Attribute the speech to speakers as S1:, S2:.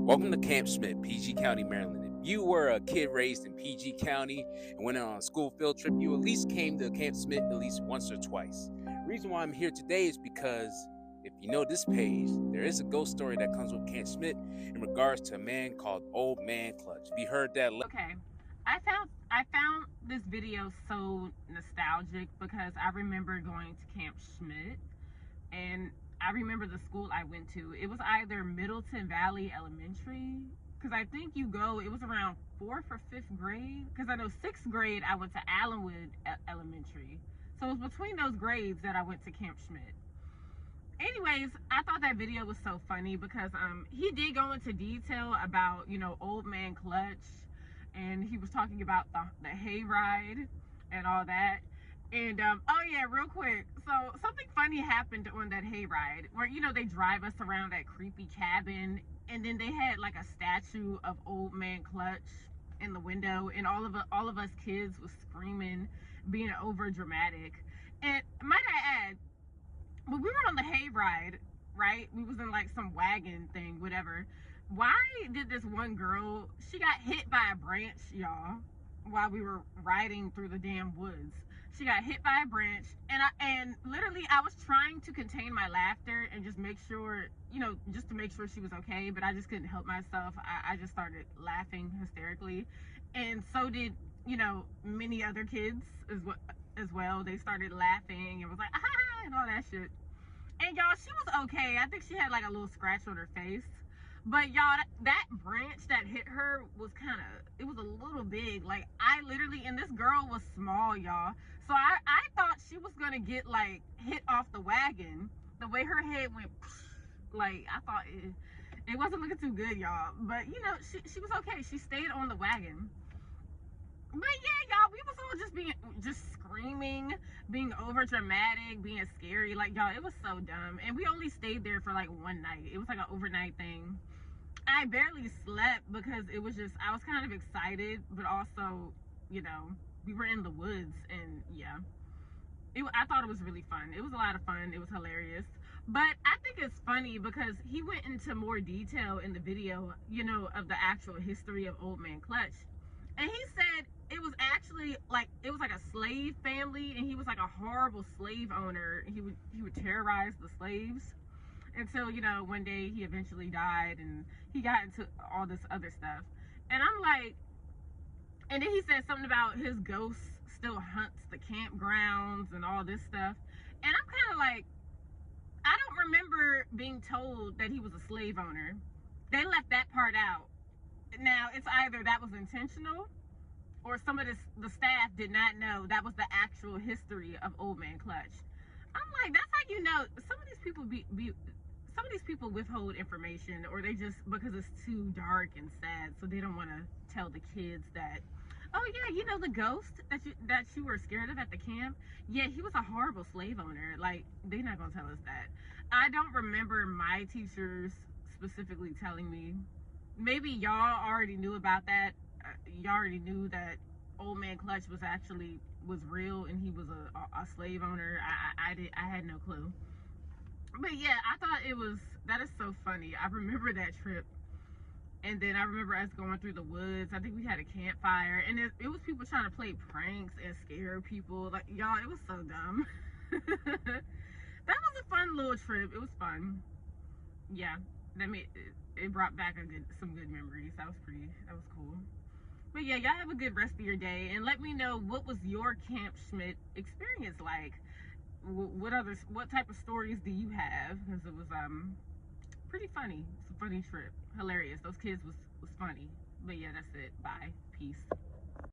S1: Welcome to Camp Schmidt, PG County, Maryland. If you were a kid raised in PG County and went on a school field trip, you at least came to Camp Schmidt at least once or twice. The reason why I'm here today is because if you know this page, there is a ghost story that comes with Camp Schmidt in regards to a man called Old Man Clutch. Have you heard that?
S2: Okay, I found this video so nostalgic because I remember going to Camp Schmidt, and I remember the school I went to. It was either Middleton Valley Elementary, because I think it was around 4th or 5th grade, because I know 6th grade I went to Allenwood Elementary. So it was between those grades that I went to Camp Schmidt. Anyways, I thought that video was so funny because he did go into detail about, Old Man Clutch, and he was talking about the hayride and all that. And oh yeah, real quick, so something funny happened on that hayride where they drive us around that creepy cabin, and then they had like a statue of Old Man Clutch in the window, and all of us kids was screaming, being over dramatic. And might I add, when we were on the hayride, right? We was in like some wagon thing, whatever. Why did this one girl, she got hit by a branch, y'all, while we were riding through the damn woods. She got hit by a branch, and literally I was trying to contain my laughter and just make sure, just to make sure she was okay, but I just couldn't help myself. I just started laughing hysterically, and so did, many other kids as well. They started laughing and was like, ah, and all that shit. And y'all, she was okay. I think she had like a little scratch on her face. But y'all, that branch that hit her was it was a little big. Like, I literally, and this girl was small, y'all. So I thought she was gonna get like hit off the wagon. The way her head went, like, I thought it wasn't looking too good, y'all. But she was okay. She stayed on the wagon. But yeah, y'all, we was all just screaming, being over dramatic, being scary. Like, y'all, it was so dumb. And we only stayed there for like one night. It was like an overnight thing. I barely slept because it was just, I was kind of excited, but also, we were in the woods, and yeah. I thought it was really fun. It was a lot of fun. It was hilarious. But I think it's funny because he went into more detail in the video, of the actual history of Old Man Clutch. And he said it was actually like, it was like a slave family, and he was like a horrible slave owner. He would terrorize the slaves until, one day he eventually died, and he got into all this other stuff. And I'm like, and then he said something about his ghost still hunts the campgrounds and all this stuff. And I'm kind of like, I don't remember being told that he was a slave owner. They left that part out. Now, it's either that was intentional, or some of the staff did not know that was the actual history of Old Man Clutch. I'm like, that's how some of these people some of these people withhold information, or they just, because it's too dark and sad, so they don't want to tell the kids that, oh yeah, the ghost that you were scared of at the camp, yeah, he was a horrible slave owner. Like, they're not gonna tell us that. I don't remember my teachers specifically telling me. Maybe y'all already knew about that. Y'all already knew that Old Man Clutch was real, and he was a slave owner. I had no clue. But yeah, I thought that is so funny. I remember that trip. And then I remember us going through the woods. I think we had a campfire, and it was people trying to play pranks and scare people. Like, y'all, it was so dumb. That was a fun little trip. It was fun. Yeah, it brought back some good memories. That was cool. But yeah, y'all have a good rest of your day, and let me know, what was your Camp Schmidt experience like? What type of stories do you have? Because it was pretty funny. It's a funny trip, hilarious. Those kids was funny. But yeah, that's it. Bye, peace.